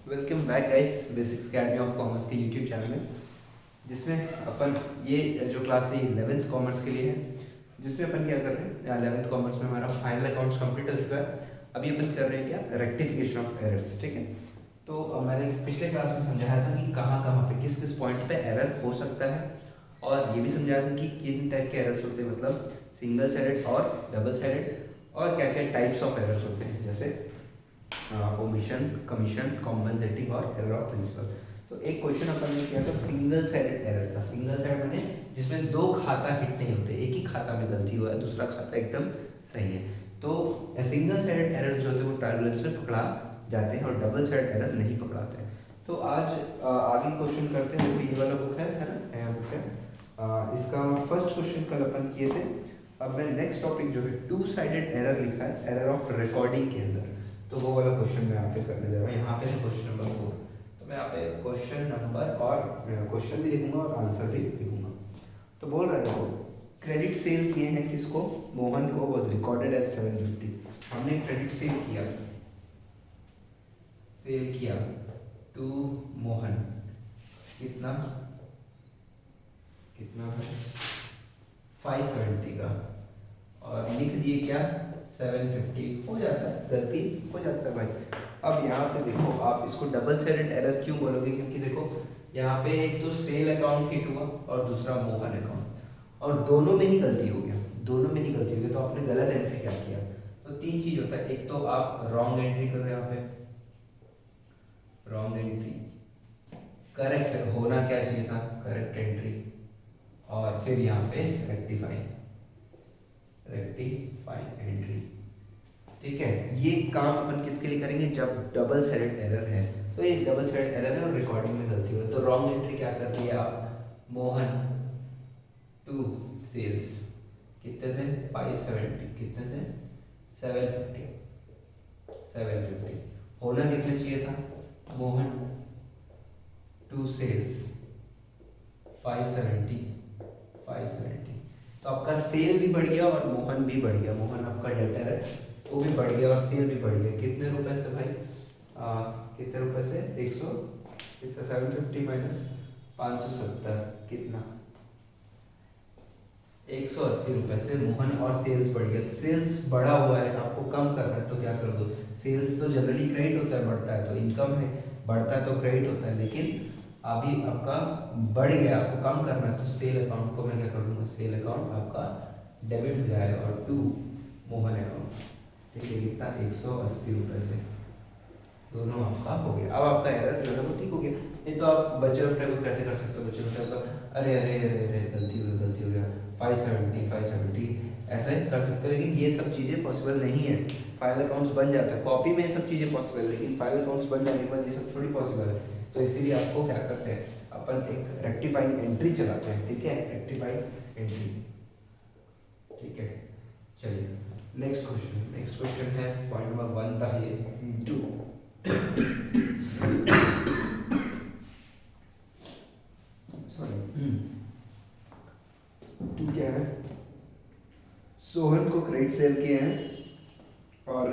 Welcome back guys basics academy of commerce के YouTube channel में, जिसमें अपन ये जो क्लास है 11th कॉमर्स के लिए है, जिसमें अपन क्या कर रहे हैं 11th कॉमर्स में हमारा फाइनल अकाउंट्स कंप्लीट हो चुका है। अभी अपन कर रहे हैं क्या रेक्टिफिकेशन ऑफ एरर्स। ठीक है, तो मैंने पिछले क्लास में समझाया था कि कहाँ कहाँ पे किस किस पॉइंट पे एरर हो सकता है, और ये भी समझाया था कि किन टाइप के एरर्स होते हैं, मतलब सिंगल साइडेड और डबल साइडेड, और क्या क्या टाइप्स ऑफ एरर्स होते हैं, जैसे ओमिशन, कमीशन, कॉम्पनसेटिंग और एरर ऑफ प्रिंसिपल। तो एक क्वेश्चन अपन ने किया था सिंगल साइडेड एरर का। सिंगल साइड मैंने जिसमें दो खाता हिट नहीं होते, एक ही खाता में गलती हुआ है, दूसरा खाता एकदम सही है। तो सिंगल साइडेड एरर जो होते हैं वो ट्रायंगुलर में पकड़ा जाते हैं और डबल साइड एरर नहीं पकड़ाते हैं। तो आज आगे क्वेश्चन करते हैं। देखो ये वाला बुक है ना, नया बुक है। इसका फर्स्ट क्वेश्चन कल अपन किए थे। अब मैं नेक्स्ट टॉपिक जो है टू साइडेड एरर लिखा है, एरर ऑफ रिकॉर्डिंग के अंदर, तो वो वाला क्वेश्चन मैं यहाँ पे करने जा रहा हूँ। यहाँ पे है क्वेश्चन नंबर 4, तो मैं यहाँ पे क्वेश्चन नंबर और क्वेश्चन भी लिखूंगा और आंसर भी लिखूंगा। तो बोल रहा है देखो, क्रेडिट सेल किए हैं किसको, मोहन को, वाज रिकॉर्डेड एज 750। हमने क्रेडिट सेल किया टू मोहन, कितना है 570 का, और लिख दिए क्या 750। हो जाता है, गलती हो जाता है भाई। अब यहाँ पे देखो, आप इसको डबल साइडेड एरर क्यों बोलोगे, क्योंकि देखो यहाँ पे एक तो सेल अकाउंट हिट हुआ और दूसरा मोहन अकाउंट, और दोनों में ही गलती हो गया, तो आपने गलत एंट्री क्या किया। तो तीन चीज होता है, एक तो आप रॉन्ग एंट्री कर रहे हो, यहाँ पे रॉन्ग एंट्री, करेक्ट होना क्या चाहिए था, करेक्ट एंट्री, और फिर यहाँ पे रेक्टिफाइंग एंट्री। ठीक है, ये काम अपन किसके लिए करेंगे, जब डबल साइडेड एरर है। तो ये डबल साइडेड एरर है और रिकॉर्डिंग में गलती हो रही है। तो रॉन्ग एंट्री क्या कर दिया आप, मोहन टू सेल्स, कितने से 570, कितने से 750। होना कितने चाहिए था, मोहन टू सेल्स 570। तो आपका सेल भी बढ़ गया और मोहन भी बढ़ गया। मोहन आपका डेटर है वो भी बढ़ गया और सेल भी बढ़ गया। कितने रुपए से भाई, कितने रुपए से 100, कितना 750 माइनस 570, कितना 180 रुपए से मोहन और सेल्स बढ़ गया। सेल्स बढ़ा हुआ है, आपको कम करना है तो क्या कर दो, सेल्स तो जनरली क्रेडिट होता है, बढ़ता है तो इनकम है, बढ़ता है तो क्रेडिट होता है, लेकिन अभी आपका बढ़ गया, आपको कम करना है, तो सेल अकाउंट को मैं क्या कर दूंगा, सेल अकाउंट आपका डेबिट हो जाएगा और टू मोहन अकाउंट, ठीक है, कितना 180 रुपये से, दोनों आपका हो गया। अब आपका एरर जो है वो ठीक हो गया। नहीं तो आप बचे रुपये को कैसे कर सकते हो, बचे रुपये को अरे गलती हो गया 570 ऐसा ही कर सकते हो, लेकिन ये सब चीज़ें पॉसिबल नहीं है। फाइल अकाउंट्स बन जाता है, कॉपी में ये सब चीज़ें पॉसिबल है, लेकिन फाइल अकाउंट्स बन जाने के बाद ये सब थोड़ी पॉसिबल है। तो इसीलिए आपको क्या करते हैं, अपन एक रेक्टिफाइंग एंट्री चलाते हैं। ठीक है, रेक्टिफाइंग एंट्री, ठीक है। चलिए नेक्स्ट क्वेश्चन है पॉइंट नंबर 1 था ये 2। सॉरी 2 क्या है, सोहन को क्रेडिट सेल किए हैं और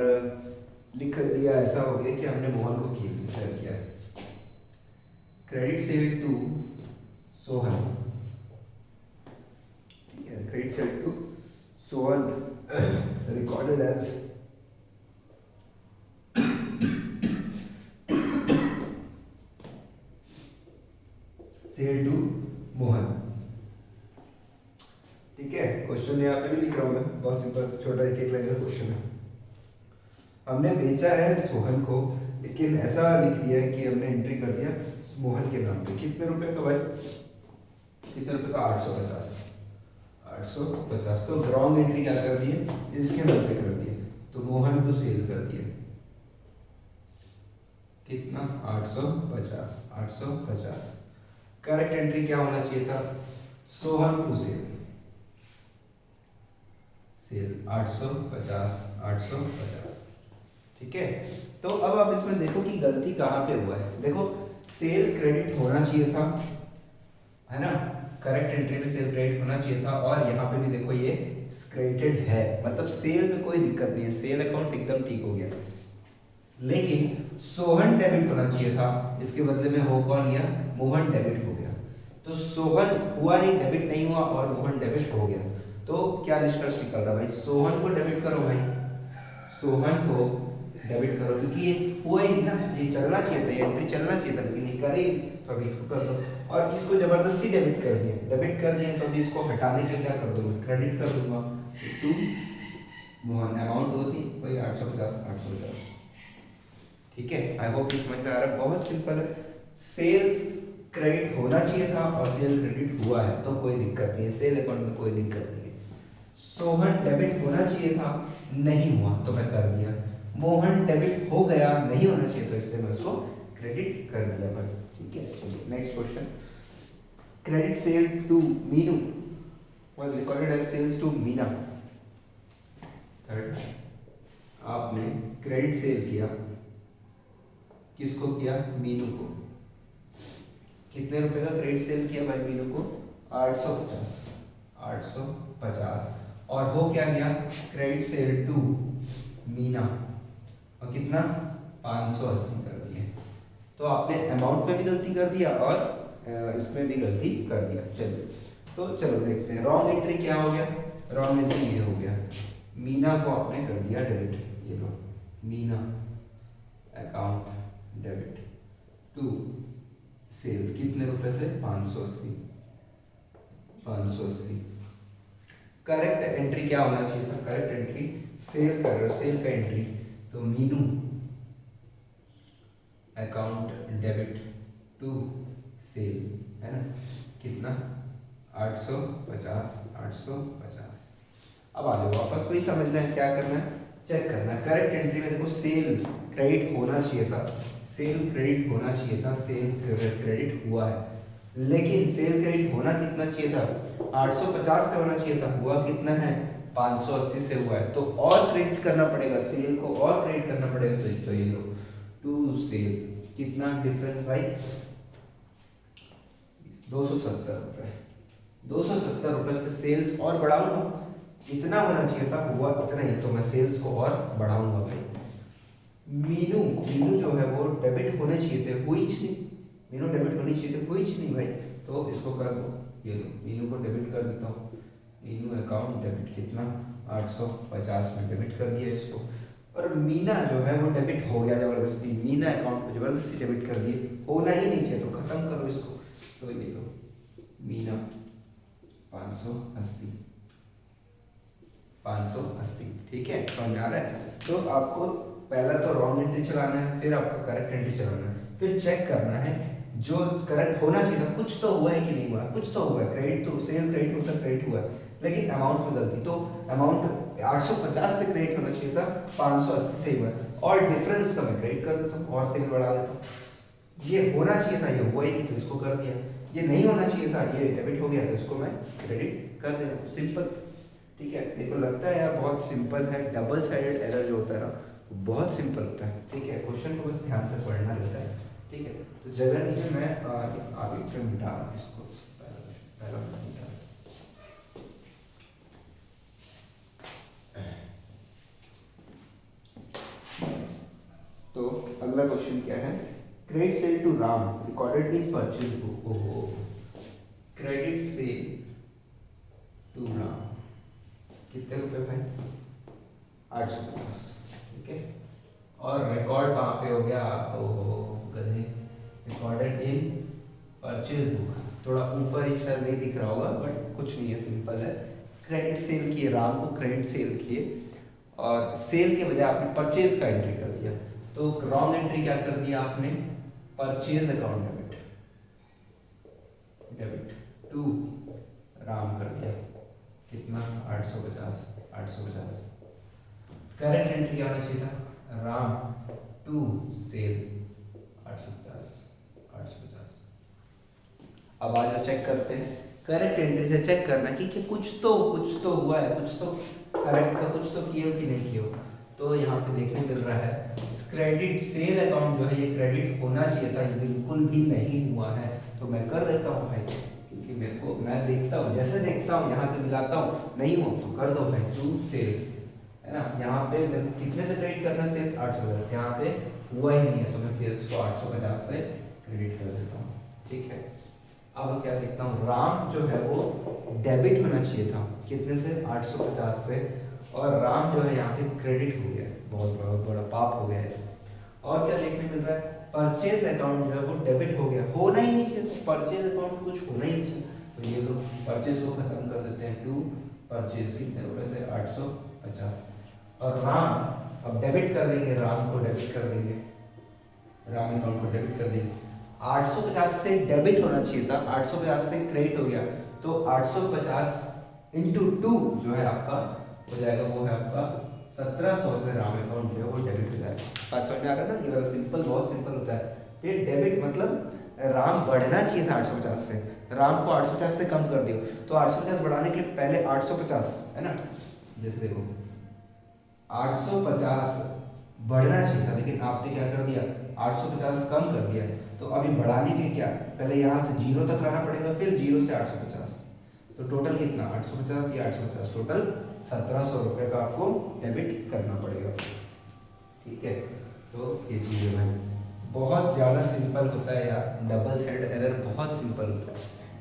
लिख दिया, ऐसा हो गया कि हमने मोहन को सेल किया है। क्रेडिट सेल टू सोहन, ठीक है, credit sale to Sohan recorded as sale to Mohan. ठीक है, क्वेश्चन यहाँ पे भी लिख रहा हूँ मैं, बहुत सिंपल छोटा एक लाइन का क्वेश्चन है। हमने बेचा है सोहन को, लेकिन ऐसा लिख दिया है कि हमने एंट्री कर दिया मोहन के नाम पे। कितने रुपए का भाई, कितने रुपए का 850। तो रॉन्ग एंट्री क्या कर दिए, इसके नाम पे कर दिए, तो मोहन को सेल कर दिए, कितना 850। करेक्ट एंट्री क्या होना चाहिए था, सोहन टू सेल 850। ठीक है, तो अब आप इसमें देखो कि गलती कहाँ पे हुआ है। देखो सेल क्रेडिट होना चाहिए था, है ना, करेक्ट एंट्री में सेल क्रेडिट होना चाहिए था, और यहाँ पे भी देखो ये क्रेडिटेड है, मतलब सेल में कोई दिक्कत नहीं है, सेल अकाउंट एकदम ठीक हो गया। लेकिन सोहन डेबिट होना चाहिए था, इसके बदले में हो कौन गया, मोहन डेबिट हो गया। तो सोहन हुआ नहीं, डेबिट नहीं हुआ, और मोहन डेबिट हो गया। तो क्या निष्कर्ष निकल रहा भाई, सोहन को डेबिट करो भाई, सोहन को डेबिट करो, क्योंकि ये हुआ ही नहीं ना, ये चलना चाहिए था, ये एंट्री चलना चाहिए था, लेकिन ये करे, तो अभी इसको कर दो। और इसको जबरदस्ती डेबिट कर दिया, तो अभी इसको हटाने के क्या कर दूंगा, क्रेडिट कर दूंगा। तो 2 मोहन, अमाउंट होती वही 850। ठीक है, आई होप समझ में आ रहा है, बहुत सिंपल है। सेल क्रेडिट होना चाहिए था और सेल क्रेडिट हुआ है, तो कोई दिक्कत नहीं है, सेल अकाउंट में कोई दिक्कत नहीं है। सोहन डेबिट होना चाहिए था, नहीं हुआ, तो मैं कर दिया। मोहन डेबिट हो गया, नहीं होना चाहिए, तो इसलिए मैं उसको क्रेडिट कर दिया भाई। ठीक है, चलिए next question. Credit sale to Meenu was recorded as sales to Meena. Third, आपने क्रेडिट सेल किया, किसको किया, मीनू को। कितने रुपए का क्रेडिट सेल किया भाई मीनू को, 850। और हो क्या गया, क्रेडिट सेल टू मीना, और कितना, 580 कर दिए। तो आपने अमाउंट में भी गलती कर दिया और इसमें भी गलती कर दिया। चलिए, तो चलो देखते हैं रॉन्ग एंट्री क्या हो गया। रॉन्ग एंट्री ये हो गया, मीना को आपने कर दिया डेबिट, ये लो Meena account debit to sale, कितने रुपए से, 580। करेक्ट एंट्री क्या होना चाहिए था, करेक्ट एंट्री सेल कर रहे हो, सेल का एंट्री, तो Meenu account debit to sale, है ना, कितना, 850। अब आ जाओ वापस, वही समझना है, क्या करना है, चेक करना है। करेक्ट एंट्री में देखो सेल क्रेडिट होना चाहिए था, सेल क्रेडिट होना चाहिए था, सेल क्रेडिट हुआ है, लेकिन सेल क्रेडिट होना कितना चाहिए था, 850 से होना चाहिए था, हुआ कितना है, 580 से हुआ है। तो और क्रेडिट करना पड़ेगा, सेल को और क्रेडिट करना पड़ेगा, तो ये लो टू सेल, कितना डिफरेंस भाई, 270 रुपए। 270 रुपए से सेल्स और बढ़ाऊंगा, इतना होना चाहिए था, हुआ इतना ही, तो मैं सेल्स को और बढ़ाऊंगा भाई। मीनू जो है वो डेबिट होने चाहिए थे, हुई नहीं, मीनू डेबिट होनी चाहिए थे, हुई नहीं भाई, तो इसको कर दो, ये लो मीनू को डेबिट कर देता हूँ, मीनू अकाउंट डेबिट, कितना, 850 में डेबिट कर दिया इसको। और मीना जो है वो डेबिट हो गया जबरदस्ती, मीना अकाउंट को जबरदस्ती डेबिट कर दिए, होना ही नहीं चाहिए, तो खत्म करो इसको, तो ये लो मीना 580। ठीक है, समझ आ रहा है। तो आपको पहला तो रॉन्ग एंट्री चलाना है, फिर आपका करेक्ट एंट्री चलाना है, फिर चेक करना है जो करेक्ट होना चाहिए था, कुछ तो हुआ है कि नहीं हुआ, कुछ तो हुआ है, क्रेडिट तो सेल क्रेडिट होता क्रेडिट हुआ है, लेकिन अमाउंट में गलती, तो अमाउंट 850 से क्रेडिट होना चाहिए था, 580 से हुआ है, और डिफरेंस का मैं क्रेडिट कर देता हूँ और सेल बढ़ा देता हूँ। ये होना चाहिए था, ये हुआ ही नहीं, तो इसको कर दिया। ये नहीं होना चाहिए था, ये डेबिट हो गया, तो इसको मैं क्रेडिट कर दे रहा हूँ, सिंपल। ठीक है, मेरे को लगता है यार बहुत सिंपल है, डबल साइडेड एरर जो होता है ना बहुत सिंपल होता है। ठीक है, क्वेश्चन को बस ध्यान से पढ़ना रहता है। ठीक है, तो जगह नीचे मैं आगे फिर मिटा रहा हूँ इसको, पहला मिटा। तो अगला क्वेश्चन क्या है, credit sale to Ram recorded in purchase book. ओहो, क्रेडिट सेल टू राम, कितने रुपए भाई, 850। ठीक है, और रिकॉर्ड कहाँ पे हो गया, ओहो गधे, रिकॉर्डेड इन परचेज बुक, थोड़ा ऊपर ही शायद नहीं दिख रहा होगा, बट कुछ नहीं है, सिंपल है। क्रेडिट सेल किए, राम को क्रेडिट सेल किए, और सेल के बजाय आपने परचेज का एंट्री कर दिया, तो रॉन्ग एंट्री क्या कर दिया आपने, purchase account debit to Ram कर दिया, कितना, 850। करेक्ट एंट्री क्या होना चाहिए था, राम टू सेल 850। अब आज चेक करते हैं, करेक्ट एंट्री से चेक करना कि कुछ तो हुआ है, कुछ तो करेक्ट का कुछ तो किए हो कि नहीं किए हो। तो यहाँ पे देखने मिल रहा है क्रेडिट सेल अकाउंट जो है ये क्रेडिट होना चाहिए था, ये बिल्कुल भी नहीं हुआ है, तो मैं कर देता हूँ भाई, क्योंकि मेरे को मैं देखता हूँ, जैसे देखता हूँ यहाँ से मिलाता हूँ, नहीं हो तो कर दो भाई, टू सेल्स, है ना। यहाँ पे मेरे को कितने से क्रेडिट करना, सेल्स 850, यहाँ पे हुआ ही नहीं है तो मैं सेल्स को 850 से क्रेडिट कर देता हूँ। ठीक है, अब क्या देखता हूँ, राम जो है वो डेबिट होना चाहिए था कितने से, 850 से, और राम जो है यहाँ पे क्रेडिट हो गया, बहुत बड़ा पाप हो गया है। और क्या देखने मिल रहा है, परचेज अकाउंट जो है वो डेबिट हो गया, होना ही नहीं चाहिए, परचेज अकाउंट कुछ होना ही नहीं चाहिए, तो ये लोग परचेज को खत्म कर देते हैं, टू परचेज कितने रुपए से, 850। और राम अब डेबिट कर देंगे, राम को डेबिट कर देंगे, राम अकाउंट को डेबिट कर देंगे, 850 से डेबिट होना चाहिए था, 850 से क्रेडिट हो गया, तो 850 इंटू 2 जो है आपका हो जाएगा, वो है आपका 1700 से राम अकाउंट जो है वो डेबिट हो जाएगा। बात समझ में आ रहा है ना, ये वाला सिंपल, बहुत सिंपल होता है। फिर डेबिट मतलब राम बढ़ना चाहिए था 850 से, राम को 850 से कम कर दियो, तो 850 बढ़ाने के लिए पहले 850 है ना, जैसे देखो 850 बढ़ना चाहिए था, लेकिन आपने क्या कर दिया, 850 कम कर दिया, तो अभी बढ़ाने के लिए क्या, पहले यहाँ से 0 तक लाना पड़ेगा, फिर 0 से 850, तो टोटल कितना, 850 या 850, टोटल 1700 रुपये का आपको डेबिट करना पड़ेगा। ठीक है, तो ये चीज़ें भाई बहुत ज़्यादा सिंपल होता है यार, डबल साइडेड एरर बहुत सिंपल होता है।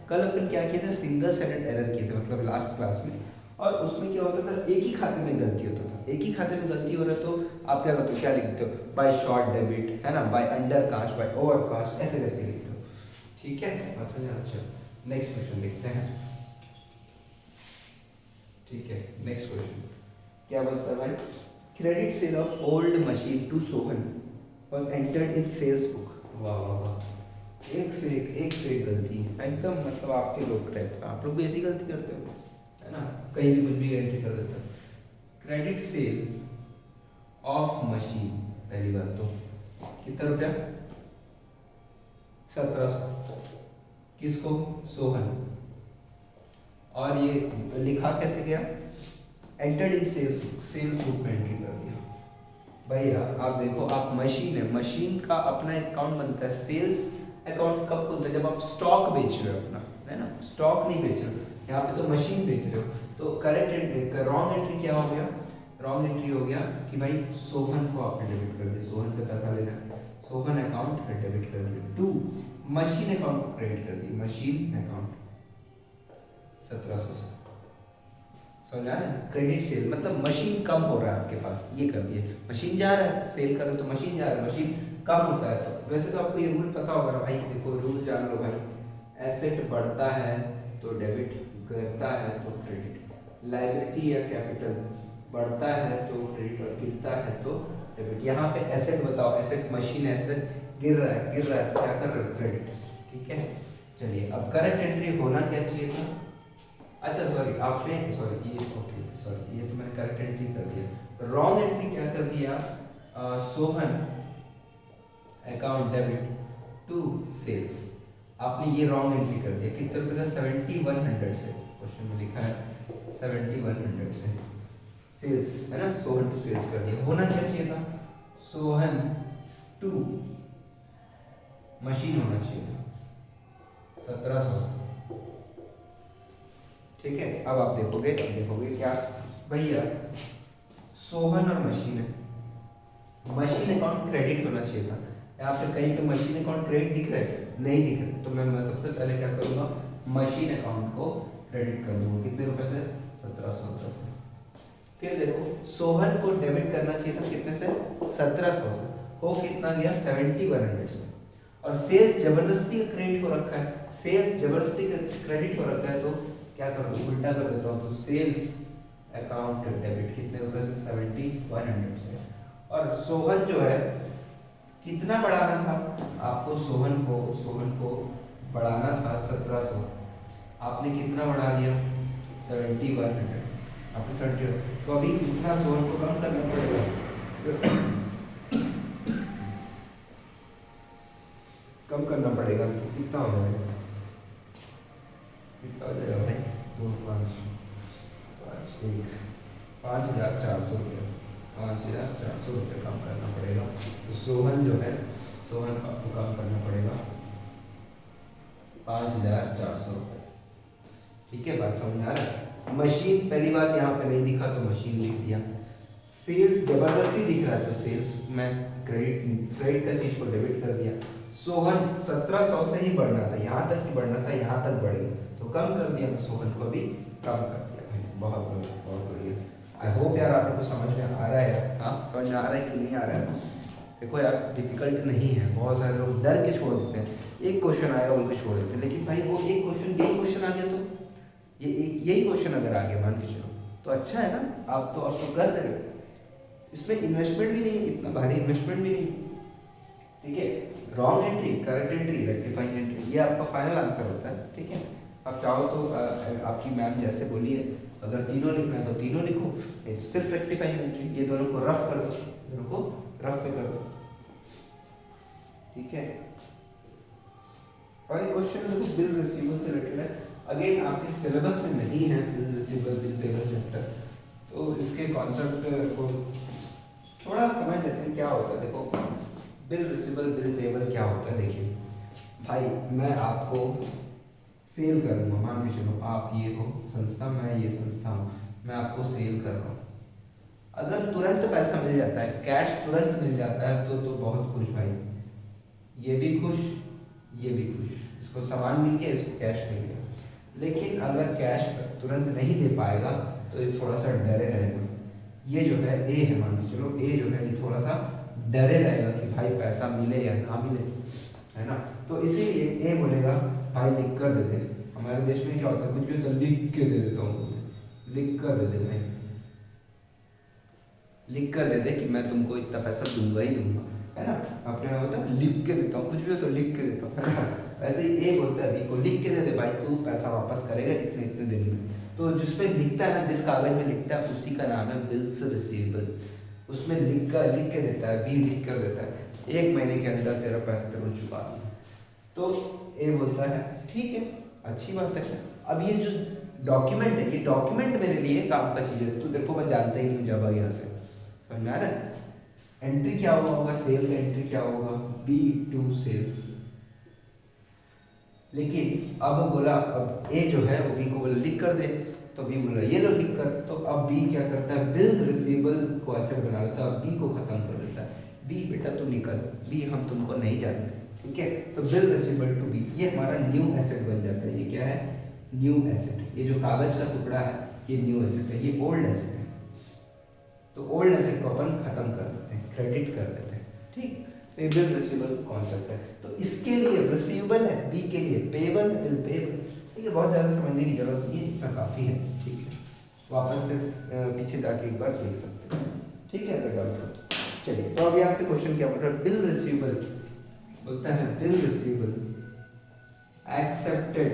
कल अपन क्या किए थे, सिंगल साइडेड एरर किए थे, मतलब लास्ट क्लास में, और उसमें क्या होता था, एक ही खाते में गलती होता था, एक ही खाते में गलती हो रहा है, तो आप क्या करते हो, क्या लिखते हो, बाय शॉर्ट डेबिट है ना, by undercast, by overcast, ऐसे करके लिखते हो। ठीक है, अच्छा नेक्स्ट क्वेश्चन देखते हैं। ठीक है, नेक्स्ट क्वेश्चन क्या बोलता है भाई, credit sale of old machine to Sohan was entered in sales book. वाह वाह वाह, एक से एक गलती एकदम, मतलब आपके लोग टाइप का, आप लोग भी ऐसी गलती करते हो है ना, कहीं भी कुछ भी एंट्री कर देते हो। क्रेडिट सेल ऑफ मशीन, पहली बात तो कितना रुपया, 1700, किसको, सोहन, और ये लिखा कैसे गया, entered in sales book, sales book में एंट्री कर दिया। भैया आप देखो, आप मशीन है, मशीन का अपना अकाउंट बनता है, सेल्स अकाउंट कब खुलता है, जब आप स्टॉक बेच रहे हो अपना, है ना, स्टॉक नहीं बेच रहे हो, यहाँ पे तो मशीन बेच रहे हो, तो करेक्ट एंट्री, रॉन्ग एंट्री क्या हो गया, रॉन्ग एंट्री हो गया कि भाई सोहन को आपने डेबिट कर दिया, सोहन से पैसा लेना है, सोहन अकाउंट डेबिट कर दिया, टू मशीन अकाउंट को क्रेडिट कर दिया, मशीन अकाउंट 1700 से, समझ आ रहा है, क्रेडिट सेल मतलब मशीन कम हो रहा है आपके पास, ये कर दिए, मशीन जा रहा है, सेल करो तो मशीन जा रहा है, मशीन कम होता है, तो वैसे तो आपको ये रूल पता होगा भाई, देखो रूल जान लो भाई, एसेट बढ़ता है तो डेबिट, गिरता है तो क्रेडिट, लायबिलिटी या कैपिटल बढ़ता है तो क्रेडिट और गिरता है तो डेबिट। यहाँ पे एसेट बताओ, एसेट मशीन एसेट गिर रहा है तो क्या कर रहे हो, क्रेडिट। ठीक है, चलिए अब करेक्ट एंट्री होना क्या चाहिए था, अच्छा सॉरी आपने, सॉरी ये ओके, सॉरी ये तो मैंने करेक्ट एंट्री कर दिया, रॉन्ग एंट्री क्या कर दिया, Sohan account debit to sales, आपने ये रॉन्ग एंट्री कर दिया, कितने रुपए का, 7100 से, क्वेश्चन में लिखा है 7100 से सेल्स है ना, सोहन टू सेल्स कर दिया, होना क्या चाहिए था, सोहन टू मशीन होना चाहिए था, 1700 से। ठीक है, अब आप देखोगे क्या भैया, सोहन और मशीन है, मशीन अकाउंट क्रेडिट होना चाहिए था, यहाँ पे कहीं पे मशीन अकाउंट क्रेडिट दिख रहा है, नहीं दिख रहा, तो मैं सबसे पहले क्या करूँगा, मशीन अकाउंट को क्रेडिट कर दूंगा, कितने रुपए से, 1700 रुपये से। फिर देखो सोहन को डेबिट करना चाहिए था कितने से, 1700 से, हो कितना गया, 7100 से, और सेल्स जबरदस्ती का क्रेडिट हो रखा है, सेल्स जबरदस्ती का क्रेडिट हो रखा है, तो क्या करूँ, उल्टा कर देता हूँ, तो सेल्स अकाउंट डेबिट कितने रुपए से, 7100 से, और सोहन जो है कितना बढ़ाना था आपको, सोहन को बढ़ाना था 1700, आपने कितना बढ़ा दिया, 7100, आपने 70, तो अभी कितना सोहन को कम करना पड़ेगा, कम करना पड़ेगा, तो कितना हो जाएगा, कितना हो जाएगा भाई, 2 5 5 1 5400 रुपये, 5400 रुपये कम करना पड़ेगा, तो सोहन जो है, सोहन को आपको कम करना पड़ेगा 5400 रुपये से। ठीक है, बात समझ आ रहा है, मशीन पहली बात यहाँ पे नहीं दिखा तो मशीन लिख दिया, सेल्स जबरदस्ती दिख रहा है तो सेल्स में क्रेडिट का चीज को डेबिट कर दिया। सोहन 1700 से ही बढ़ना था, यहाँ तक ही बढ़ना था, यहाँ तक बढ़ गया तो कम कर दिया, सोहन को भी कम कर दिया भाई। बहुत बढ़िया, बहुत बढ़िया। आई होप यार आप लोग को समझ में आ रहा है यार। हाँ समझ में आ रहा है कि नहीं आ रहा है? देखो यार डिफिकल्ट नहीं है, बहुत सारे लोग डर के छोड़ देते हैं, एक क्वेश्चन आएगा बोल के छोड़ देते हैं, लेकिन भाई वो एक क्वेश्चन, यही क्वेश्चन आ गया तो यही क्वेश्चन अगर आ गया मान के चलो तो अच्छा है ना, आप तो कर रहे हो, इसमें इन्वेस्टमेंट भी नहीं है, इतना भारी इन्वेस्टमेंट भी नहीं, ठीक है। Wrong entry, correct entry, rectifying entry, ये आपका फाइनल आंसर होता है, ठीक है। आप चाहो तो आपकी मैम जैसे बोली है, अगर तीनों लिखना है तो तीनों लिखो, सिर्फ रेक्टिफाइंग एंट्री, ये दोनों को रफ कर दो, दोनों को रफ पे कर दो, ठीक है। और एक क्वेश्चन देखो बिल रिसीवेबल से रिलेटेड है, अगेन आपके सिलेबस में नहीं है bill receivable, bill payable chapter, तो इसके कॉन्सेप्ट को थोड़ा समझ लेते हैं क्या होता है। देखो बिल रिसीवेबल, बिल पेबल क्या होता है, देखिए भाई मैं आपको सेल करूँगा, मान के चलो आप ये हो संस्था, मैं ये संस्था हूँ, मैं आपको सेल कर रहा हूँ, अगर तुरंत पैसा मिल जाता है, कैश तुरंत मिल जाता है तो बहुत खुश भाई, ये भी खुश, ये भी खुश, इसको सामान मिल गया, इसको कैश मिल गया। लेकिन अगर कैश तुरंत नहीं दे पाएगा तो ये थोड़ा सा डरे रहेगा, ये जो है ए है, मान के चलो ए जो है ये थोड़ा सा डरे रहेगा कि भाई पैसा मिले या ना मिले, है ना। तो इसीलिए ए बोलेगा भाई लिख कर दे दे, हमारे देश में क्या होता है, कुछ भी होता है लिख के दे देता हूँ, लिख कर दे दे भाई, लिख कर दे दे कि मैं तुमको इतना पैसा दूंगा ही दूंगा, है ना। अपने होता है लिख के देता हूँ, कुछ भी हो तो लिख के देता हूँ, है ना। वैसे ही ए बोलता है बी को लिख के दे दे भाई, तू पैसा वापस करेगा इतने इतने दिन में। तो जिस पे लिखता है ना, जिस कागज में लिखता है उसी का नाम है बिल्स रिसीवेबल, उसमें लिख के देता है, बी लिख कर देता है, 1 महीने के अंदर तेरा पैसा तेरे को चुका दूंगा। तो ए बोलता है ठीक है, अच्छी बात है। अब ये जो डॉक्यूमेंट है, ये डॉक्यूमेंट मेरे लिए काम का चीज़ है, तो देखो मैं जानता ही नहीं जब यहाँ से, समझ में आ रहा है। एंट्री क्या होगा, सेल का एंट्री क्या होगा, बी टू सेल्स। लेकिन अब बोला, अब ए जो है वो बी को बोला लिख कर दे, तो बी बोला ये लो लिख कर, तो अब बी क्या करता है, बिल रिसीवेबल को एसेट बना लेता है, बी को खत्म कर देता है, बी बेटा तू निकल, बी हम तुमको नहीं जानते, ठीक है। तो बिल रिसीवेबल टू बी, ये हमारा न्यू एसेट बन जाता है। ये क्या है, न्यू एसेट, ये जो कागज का टुकड़ा है ये न्यू एसेट है, ये ओल्ड एसेट है, तो ओल्ड एसेट को अपन खत्म कर देते हैं, क्रेडिट कर देते हैं, ठीक। तो ये बिल रिसीवेबल कॉन्सेप्ट है, तो इसके लिए रिसीवेबल है, बी के लिए पेबल, बिल पेबल, ठीक है। बहुत ज़्यादा समझने की जरूरत नहीं है, इतना काफ़ी है, ठीक है। वापस से पीछे जाके एक बार देख सकते हैं, ठीक है, अगर डाउट हो तो। चलिए, तो अब यहाँ पे क्वेश्चन क्या बोल रहा है, बिल रिसीवेबल बोलता है, bill receivable accepted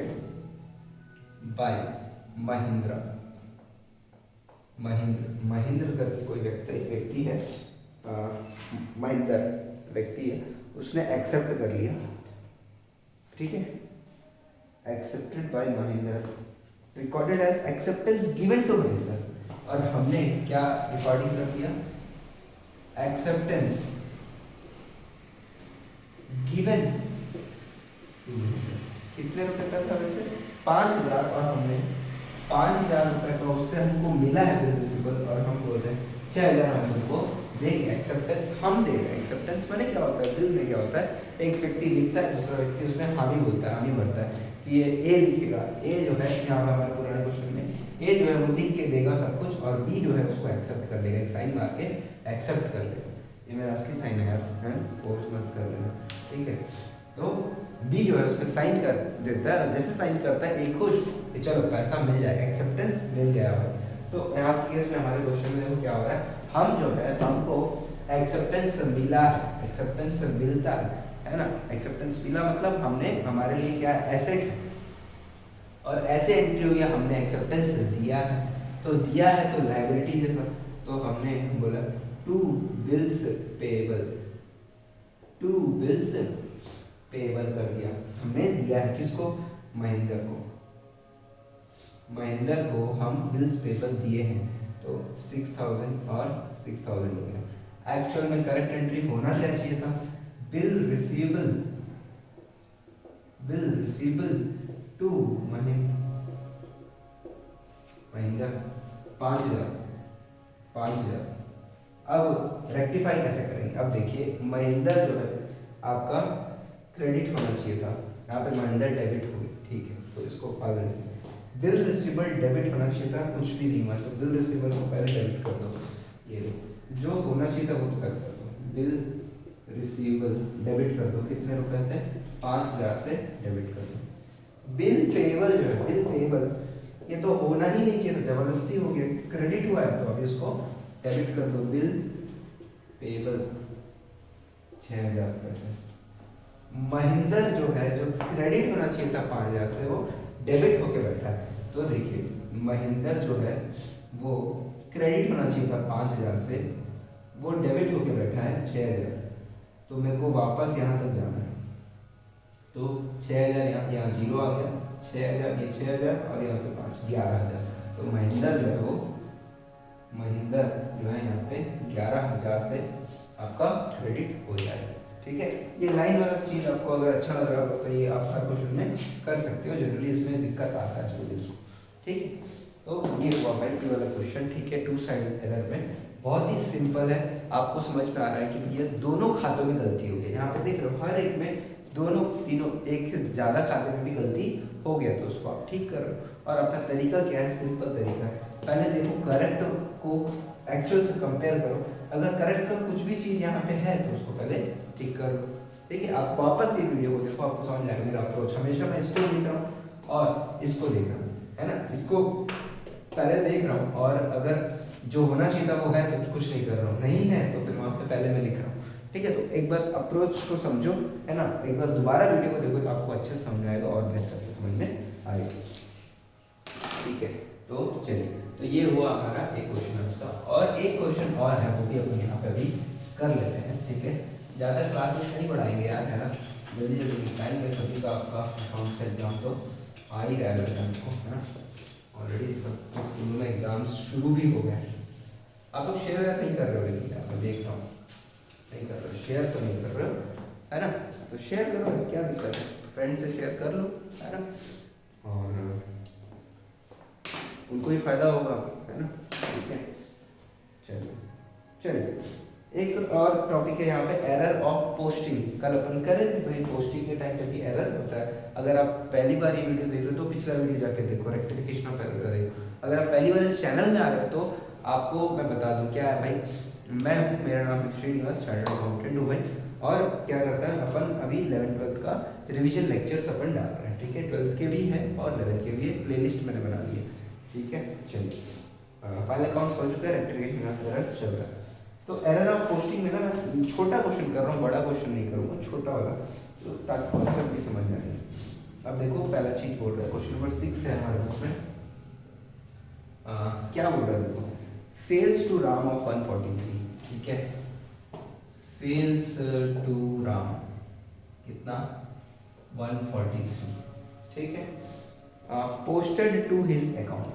by Mahindra, Mahindra करके कोई व्यक्ति है, महिंद्र व्यक्ति है, उसने एक्सेप्ट कर लिया, ठीक है, accepted by Mahindra, recorded as acceptance given to Mahindra, और हमने क्या रिकॉर्डिंग कर दिया, एक्सेप्टेंस गिवन, कितने रुपए का था वैसे, 5000, और हमने 5000 रुपए का उससे हमको मिला है बिल रिसीवेबल, और हम बोल रहे हैं 6000 हम उनको देंगे, एक्सेप्टेंस हम दे रहे हैं। एक्सेप्टेंस माने क्या होता है, बिल में क्या होता है, एक व्यक्ति लिखता है, दूसरा व्यक्ति उसमें हामी बोलता है, हामी भरता है कि ये ए लिखेगा, ए जो है यहाँ पर हमारे पुराने क्वेश्चन में ए जो है वो लिख के देगा सब कुछ, और बी जो है उसको एक्सेप्ट कर लेगा, एक साइन मार के एक्सेप्ट कर लेगा। ये मेरा असली साइन है यार, फोर्स मत कर देना, ठीक है। तो बी जो है उसमें साइन कर देता है, जैसे साइन करता है एक खुश कि चलो पैसा मिल जाएगा, एक्सेप्टेंस मिल गया है। तो यहाँ केस में हमारे क्वेश्चन में देखो क्या हो रहा है, हम जो है हमको एक्सेप्टेंस मिला है, एक्सेप्टेंस मिलता है ना, एक्सेप्टेंस मिला मतलब हमने, हमारे लिए क्या है, एसेट है, और ऐसे एंट्री हुई है, हमने एक्सेप्टेंस दिया है, तो दिया है तो लायबिलिटी जैसा, तो हमने बोला to bills payable, to bills payable कर दिया, हमने दिया है किसको, महिंद्र को, महिंद्र को हम बिल्स पेएबल दिए हैं, तो 6000 और 6000 हो गया। एक्चुअल में करेक्ट एंट्री होना क्या चाहिए था, बिल रिसीवेबल टू महिंद्र 5000, अब रेक्टिफाई कैसे करेंगे? अब देखिए महिंदर जो है आपका क्रेडिट होना चाहिए था, यहाँ पे महिंदर डेबिट हो गई, ठीक है, तो इसको पाल देंगे। बिल रिसीवेबल डेबिट होना चाहिए था, कुछ भी नहीं हुआ, तो बिल रिसीवेबल को पहले डेबिट कर दो। ये जो होना चाहिए था वो तो कर दो, बिल रिसीवेबल डेबिट कर दो, कितने रुपए से? 5000 से डेबिट कर दो। बिल पेएबल जो है, बिल पेएबल ये तो होना ही नहीं चाहिए था, जबरदस्ती हो गया, क्रेडिट हुआ है तो अभी उसको डेबिट कर दो। बिल पेएबल 6000 रुपए से। महिंदर जो है, जो क्रेडिट होना चाहिए था 5000 से, वो डेबिट होके बैठा है। तो देखिए महिंदर जो है वो क्रेडिट होना चाहिए था 5000 से, वो डेबिट होके बैठा है 6000। तो मेरे को वापस यहाँ तक जाना है, तो 6000 यहाँ 0 आ गया, 6000 ये 6000 और यहाँ पे 5 11000। तो महिंदर जो है वो महिंदर जो है यहाँ पे 11000 से आपका क्रेडिट हो जाएगा, ठीक है। ये लाइन वाला चीज आपको अगर अच्छा लग रहा हो तो ये आप हर क्वेश्चन में कर सकते हो, जनरली इसमें दिक्कत आता है स्टूडेंट्स को, ठीक है। तो ये हुआ भाई ये वाला क्वेश्चन, ठीक है। टू साइड एरर में बहुत ही सिंपल है, आपको समझ में आ रहा है कि भैया दोनों खातों में गलती हो गई। यहाँ पे देख रहे हो हर एक में दोनों तीनों एक से ज्यादा खाते में भी गलती हो गया, तो उसको आप ठीक कर रहे हो। और अपना तरीका क्या है? सिंपल तरीका है, पहले देखो करेक्ट को एक्चुअल से कंपेयर करो, अगर करेक्ट का कुछ भी चीज यहाँ पे है तो उसको पहले ठीक कर लो, ठीक है। आप वापस ये वीडियो को देखो, आपको समझ आएगा मेरा अप्रोच। हमेशा मैं इसको देख रहा हूँ और इसको देख रहा हूँ, है ना, इसको पहले देख रहा हूँ और अगर जो होना चाहिए था वो है तो कुछ नहीं कर रहा हूँ, नहीं है तो फिर वहाँ पे पहले मैं लिख रहा हूँ, ठीक है। तो एक बार अप्रोच को समझो, है ना, एक बार दोबारा वीडियो को देखो तो आपको अच्छे से समझ आएगा और बेहतर से समझ में आएगा, ठीक है। तो चलिए, तो ये हुआ हमारा एक क्वेश्चन उसका, और एक क्वेश्चन और है वो भी अपन यहाँ पे अभी कर लेते हैं, ठीक है। ज़्यादा क्लासेस नहीं बढ़ाएंगे यार, है ना, जल्दी जल्दी निकालेंगे। सभी का आपका अकाउंट का एग्जाम तो आ ही रहा है हमको, है ना, ऑलरेडी सब स्कूल में एग्जाम शुरू भी हो गए। आप लोग शेयर वेयर नहीं कर रहे हो, लेकिन यार मैं देख रहा हूँ नहीं कर रहे हो, शेयर तो नहीं कर रहे हो, है ना, तो शेयर करो, क्या दिक्कत है, फ्रेंड से शेयर कर लो, है ना, और उनको ही फायदा होगा, है ना, ठीक है। चलिए चलिए, एक और टॉपिक है यहाँ पे, एरर ऑफ पोस्टिंग। कल अपन कर रहे थे भाई, पोस्टिंग के टाइम पे भी एरर होता है। अगर आप पहली बार ये वीडियो देख रहे हो तो पिछला वीडियो जाके देखो, रेक्टिफिकेशन ऑफ एरर का देखो। अगर आप पहली बार इस चैनल में आ रहे हो तो आपको मैं बता दूं क्या है भाई, मैं हूँ, मेरा नाम है श्रीनिवास, चार्टर्ड अकाउंटेंट हूँ भाई। और क्या करता है अपन, अभी 11th-12th का रिविजन लेक्चर्स अपन डाल रहे हैं, ठीक है। 12th के भी है और 11th के भी है, प्लेलिस्ट मैंने बना ली है, ठीक है। चलिए, फाइल अकाउंट्स हो चुका है, रेक्टिफिकेशन ऑफ एरर चल रहा है। तो एरर ऑफ पोस्टिंग में ना मैं छोटा क्वेश्चन कर रहा हूँ, बड़ा क्वेश्चन नहीं करूँगा, छोटा वाला, तो ताकि कॉन्सेप्ट भी समझ में आए। अब देखो पहला चीज बोल रहा है, क्वेश्चन नंबर 6 है हमारे बुक में, क्या बोल रहा है देखो, सेल्स टू राम ऑफ 143, ठीक है, सेल्स टू राम कितना 143, ठीक है। पोस्टेड टू हिज अकाउंट,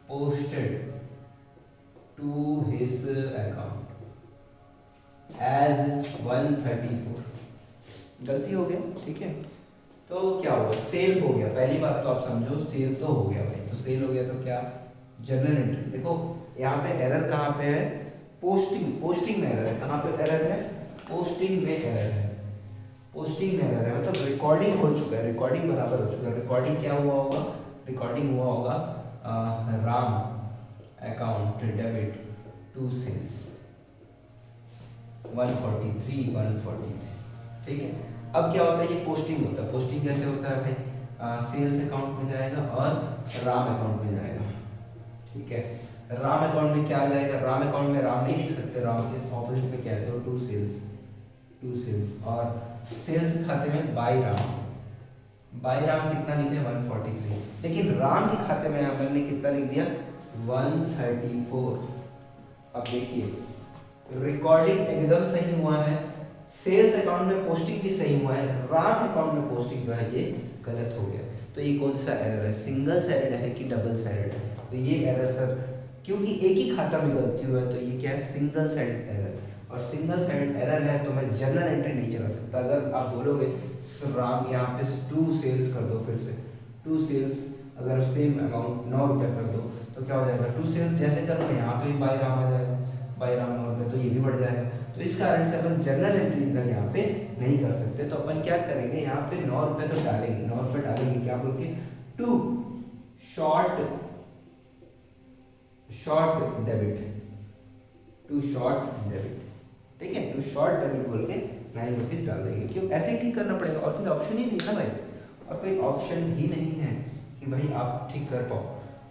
पोस्टेड to his account as 134, गलती हो गया, ठीक है। तो क्या होगा, सेल हो गया, पहली बात तो आप समझो, सेल तो हो गया भाई, तो सेल हो गया तो क्या, जर्नल एंट्री। देखो यहाँ पे एरर कहाँ पे है, पोस्टिंग में एरर है, कहाँ पे एरर है, पोस्टिंग में एरर है, पोस्टिंग में एरर है, मतलब रिकॉर्डिंग हो चुका है, रिकॉर्डिंग बराबर हो चुका है। रिकॉर्डिंग क्या हुआ होगा, रिकॉर्डिंग हुआ होगा Ram account debit to sales 143, ठीक है। अब क्या होता है, ये पोस्टिंग होता है, पोस्टिंग कैसे होता है भाई, सेल्स अकाउंट में जाएगा और राम अकाउंट में जाएगा, ठीक है। राम अकाउंट में क्या आ जाएगा, राम अकाउंट में राम नहीं लिख सकते, राम के ऑपोजिट में क्या है, तो टू सेल्स, और सेल्स खाते में बाई राम कितना लिखे 143, लेकिन राम के खाते में अपन ने कितना लिख दिया 134। अब देखिए रिकॉर्डिंग एकदम सही हुआ है, सेल्स अकाउंट में पोस्टिंग भी सही हुआ है, राम अकाउंट में पोस्टिंग जो है ये गलत हो गया। तो ये कौन सा एरर है, सिंगल साइडेड है कि डबल साइडेड है, तो ये एरर सर क्योंकि एक ही खाता में गलती हुआ है तो ये क्या है, सिंगल साइडेड एरर, और सिंगल साइडेड एरर है तो मैं जर्नल एंट्री नहीं चला सकता। अगर आप बोलोगे राम यहाँ पे 2 सेल्स कर दो, फिर से 2 सेल्स, अगर सेम अमाउंट 9 रुपये कर दो तो क्या हो जाएगा, 2 सेल्स जैसे करोगे यहाँ पे भी बाई राम आ जाएगा, बाई राम 9 रुपये, तो ये भी बढ़ जाएगा। तो इस कारण से अपन जर्नल एंट्री इधर यहाँ पे नहीं कर सकते। तो अपन क्या करेंगे, यहाँ पे 9 रुपये तो डालेंगे, 9 रुपये डालेंगे, क्या बोल के, to short debit, to short debit, ठीक है, टू शॉर्ट डेबिट बोल के 9 रुपीज़ डाल देंगे। क्यों, ऐसे ही ठीक करना पड़ेगा, और कोई ऑप्शन ही नहीं है ना भाई, और कोई ऑप्शन ही नहीं है कि भाई आप ठीक कर पाओ।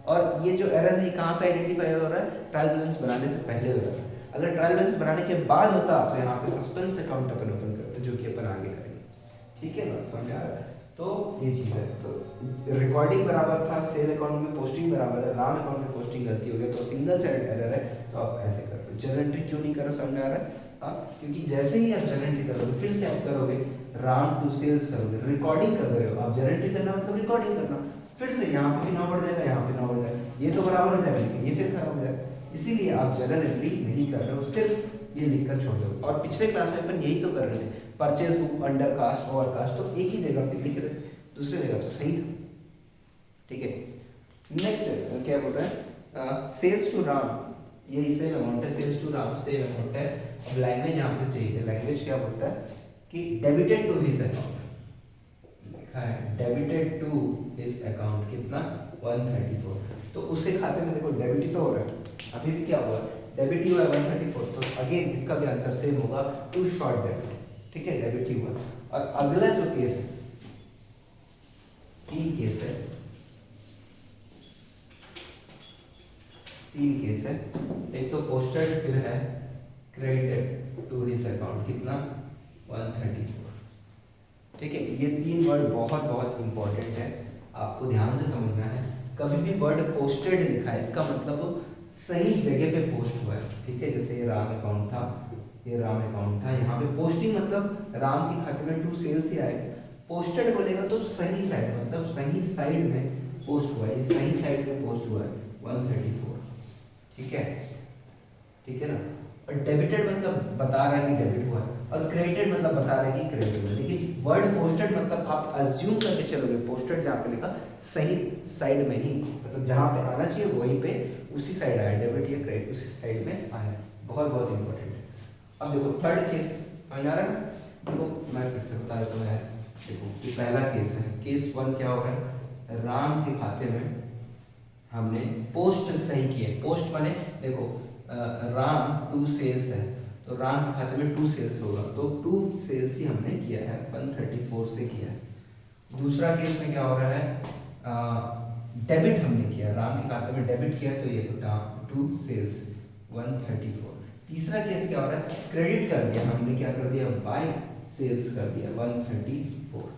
और ये जो एरर है कहाँ पे आइडेंटिफाई हो रहा है, ट्रायल बैलेंस बनाने से पहले हो रहा है। अगर ट्रायल बैलेंस बनाने के बाद होता तो यहाँ पे सस्पेंस अकाउंट अपन ओपन करते, जो कि अपन आगे करेंगे, ठीक है ना, समझ आ रहा है। तो ये चीज़ है, तो रिकॉर्डिंग बराबर था, सेल अकाउंट में पोस्टिंग बराबर है, राम अकाउंट में पोस्टिंग गलती हो गया, तो सिंगल साइड एरर है, तो आप ऐसे कर लो। जर्नल एंट्री क्यों नहीं करो, समझ आ रहा है, हाँ, क्योंकि जैसे ही आप जर्नल एंट्री करोगे, फिर से आप करोगे राम टू सेल्स करोगे, रिकॉर्डिंग कर रहे हो आप, जर्नल एंट्री करना मतलब रिकॉर्डिंग करना, फिर से यहाँ पे भी 9 बढ़ जाएगा, यहाँ पे 9 बढ़ जाएगा, ये तो बराबर हो जाएगा, लेकिन ये फिर खराब हो जाएगा। इसीलिए आप जर्नल एंट्री नहीं कर रहे हो, सिर्फ ये लिखकर छोड़ दो। और पिछले क्लास में अपन यही तो कर रहे थे, purchase book, undercast, overcast, तो एक ही जगह पे लिख रहे थे, दूसरी जगह तो सही था, ठीक है। नेक्स्ट क्या बोल रहा है, सेल्स टू राम, ये सेम अमाउंट है, sales to Ram same amount है। अब लैंग्वेज यहाँ पे चाहिए, लैंग्वेज क्या बोलता है कि डेबिटेड टू हिज अकाउंट, लिखा है डेबिटेड टू हिज अकाउंट, कितना 134, तो उसके खाते में देखो डेबिट ही तो हो रहा है, अभी भी क्या हुआ, डेबिट ही हुआ 134, तो अगेन इसका भी आंसर सेम होगा, टू शॉर्ट डेबिट, ठीक है, डेबिट ही हुआ। और अगला जो केस है, 3 केस है, 3 केस है, एक तो पोस्टेड, फिर है क्रेडिटेड टू हिज अकाउंट, कितना 134, ठीक है। ये 3 वर्ड बहुत बहुत इंपॉर्टेंट है, आपको ध्यान से समझना है। कभी भी वर्ड पोस्टेड लिखा है, इसका मतलब वो सही जगह पे पोस्ट हुआ है, ठीक है। जैसे ये राम अकाउंट था, ये राम अकाउंट था, यहाँ पे पोस्टिंग मतलब राम के खाते में टू सेल्स ही आएगा। पोस्टेड बोलेगा तो सही साइड, मतलब सही साइड में पोस्ट हुआ है, ये सही साइड में पोस्ट हुआ है 134, ठीक है, ठीक है ना। और डेबिटेड मतलब बता रहा है कि डेबिट हुआ है, और क्रेडिटेड मतलब बता रहा है कि क्रेडिट हुआ है। लेकिन वर्ड पोस्टेड मतलब आप अज्यूम करके चलोगे, पोस्टेड जहाँ पे लिखा सही साइड में ही, मतलब जहाँ पे आना चाहिए वहीं पे उसी साइड आया, डेबिट या क्रेडिट उसी साइड में आया, बहुत बहुत इंपॉर्टेंट है। अब देखो थर्ड केस समझ आ रहा है ना, देखो मैं फिर से बता देता हूँ यार, देखो ये पहला केस है, केस 1 क्या हो रहा है, राम के खाते में हमने पोस्ट सही किए, पोस्ट माने देखो राम 2 सेल्स है, तो राम के खाते में 2 सेल्स होगा, तो 2 सेल्स ही हमने किया है, 134 से किया है। दूसरा केस में क्या हो रहा है, डेबिट हमने किया, राम के खाते में डेबिट किया, तो ये 2 सेल्स 134। तीसरा केस क्या हो रहा है, क्रेडिट कर दिया हमने, क्या कर दिया, बाय सेल्स कर दिया 134,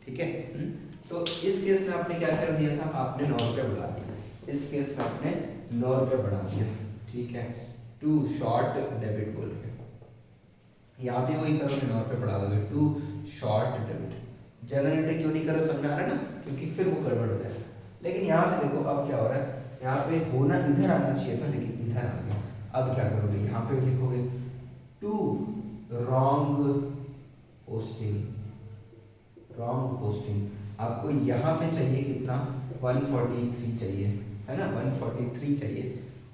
ठीक है। तो इस केस में आपने क्या कर दिया था, आपने 9 रुपये बढ़ा दिया, इस केस में आपने 9 रुपये बढ़ा दिया, ठीक है, टू शॉर्ट डेबिट बोल के, यहाँ भी वही करोगे, 9 रुपये बढ़ा दोगे, to short debit. Journal entry क्यों नहीं करो, समझ आ रहा है ना, क्योंकि फिर वो गड़बड़ हो जाएगा। लेकिन यहाँ पे देखो अब क्या हो रहा है, यहाँ पे होना इधर आना चाहिए था, लेकिन इधर आ गया। अब क्या करोगे, यहाँ पे लिखोगे to wrong posting, wrong posting, आपको यहाँ पे चाहिए कितना, 143 चाहिए, है ना, 143 चाहिए,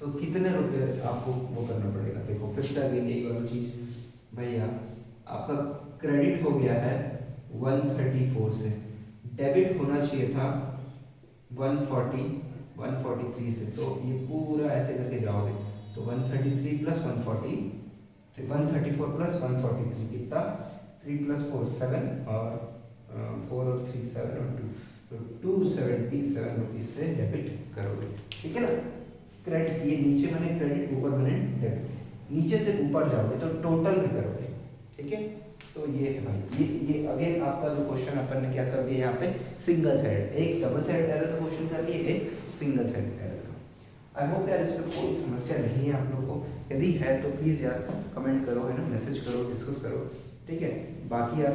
तो कितने रुपए आपको वो करना पड़ेगा। देखो फिर से अगेन यही वाली चीज, भैया आपका क्रेडिट हो गया है 134 से, डेबिट होना चाहिए था 143 से, तो ये पूरा ऐसे करके जाओगे, तो 133 प्लस 140, 134 प्लस 143 कितना, 3 + 4 7, और 4 और 3 7 और 2, तो 277 रुपीज से डेबिट करोगे, ठीक है ना। क्रेडिट ये नीचे मैंने क्रेडिट, ऊपर मैंने डेबिट, नीचे से ऊपर जाओगे तो टोटल में करोगे, ठीक है। तो ये है भाई, ये अगेन आपका जो क्वेश्चन अपन ने क्या कर दिया यहाँ पे, सिंगल साइड, एक डबल साइड एरर का क्वेश्चन कर लिए, एक सिंगल साइड एरर का। आई होप यार इसमें कोई समस्या नहीं है आप लोग को, यदि है तो प्लीज़ यार कमेंट करो, है ना, मैसेज करो, डिस्कस करो, ठीक है। बाकी यार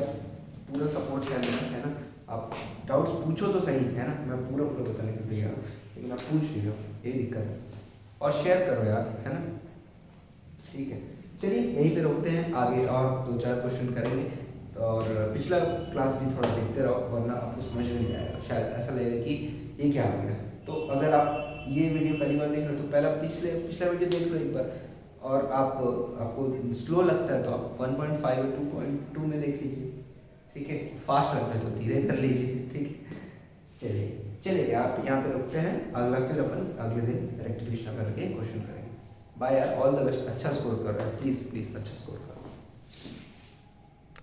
पूरा सपोर्ट कर लेना, है ना, आप डाउट्स पूछो तो सही, है ना, मैं पूरा बताने के लिए तैयार हूँ, लेकिन आप पूछ लीजिए, यही दिक्कत है। और शेयर करो यार, है ना, ठीक है। चलिए यहीं पे रोकते हैं, आगे और 2-4 क्वेश्चन करेंगे, तो और पिछला क्लास भी थोड़ा देखते रहो, वरना आपको समझ में नहीं आएगा, शायद ऐसा लगेगा कि ये क्या हो गया। तो अगर आप ये वीडियो पहली बार देख रहे हो तो पहला पिछला वीडियो देख लो एक बार, और आपको स्लो लगता है तो आप 1.5 और 2.2 में देख लीजिए, ठीक है। फास्ट लगता है तो धीरे कर लीजिए, ठीक है। चलिए आप यहाँ पे रुकते हैं, अगला फिर अपन अगले दिन रेक्टिफिकेशन करके क्वेश्चन करेंगे। बाय यार, ऑल द बेस्ट। अच्छा स्कोर कर रहा है, प्लीज़ अच्छा स्कोर करो।